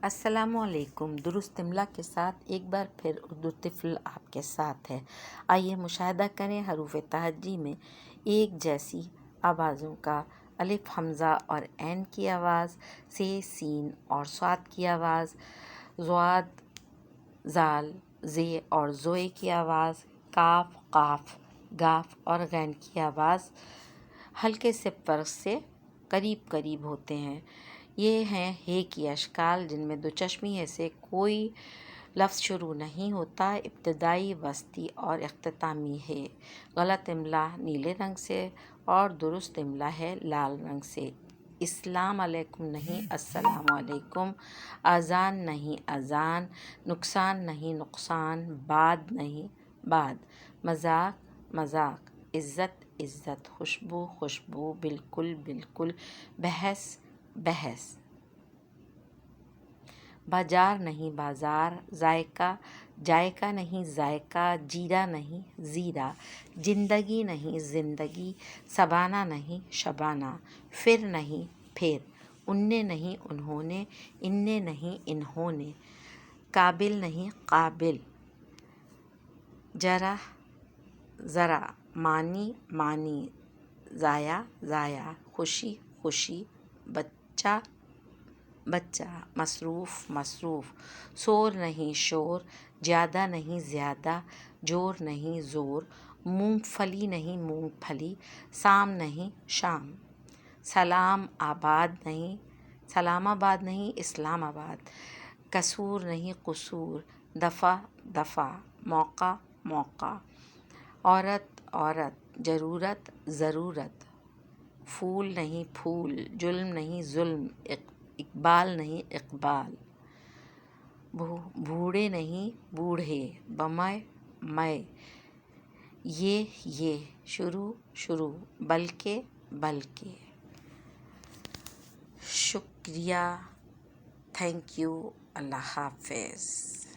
السلام علیکم۔ درست املا کے ساتھ ایک بار پھر اردو طفل آپ کے ساتھ ہے۔ آئیے مشاہدہ کریں حروف تہجی میں ایک جیسی آوازوں کا۔ الف حمزہ اور عین کی آواز، سے سین اور صاد کی آواز، ضاد زال زے اور زوئے کی آواز، کاف قاف گاف اور غین کی آواز ہلکے سے فرق سے قریب قریب ہوتے ہیں۔ یہ ہیں ہے کی اشکال جن میں دو چشمیے سے کوئی لفظ شروع نہیں ہوتا، ابتدائی، وسطی اور اختتامی ہے۔ غلط املا نیلے رنگ سے اور درست املا ہے لال رنگ سے۔ اسلام علیکم نہیں السلام علیکم، اذان نہیں اذان، نقصان نہیں نقصان، بعد نہیں بعد، مذاق مذاق، عزت عزت، خوشبو خوشبو، بالکل بالکل، بحث بحث، بازار نہیں بازار، ذائقہ جائقہ نہیں ذائقہ، جیرا نہیں زیرہ، زندگی نہیں زندگی، سبانہ نہیں شبانہ، پھر نہیں پھر، اننے نہیں انہوں نے، انے نہیں انہوں نے، قابل نہیں قابل، جرح ذرا، معنی معنی، ضائع ضائع، خوشی خوشی، بچہ بچہ، مصروف مصروف، شور نہیں شور، زیادہ نہیں زیادہ، زور نہیں زور، مونگ پھلی نہیں مونگ پھلی، سام نہیں شام، سلام آباد نہیں سلام آباد نہیں اسلام آباد، قصور نہیں قصور، دفع دفع، موقع موقع، عورت عورت، ضرورت ضرورت، پھول نہیں پھول، ظلم نہیں ظلم، اقبال نہیں اقبال، بوڑھے نہیں بوڑھے، بمع مع، یہ شروع شروع، بلکہ بلکہ۔ شکریہ، تھینک یو، اللہ حافظ۔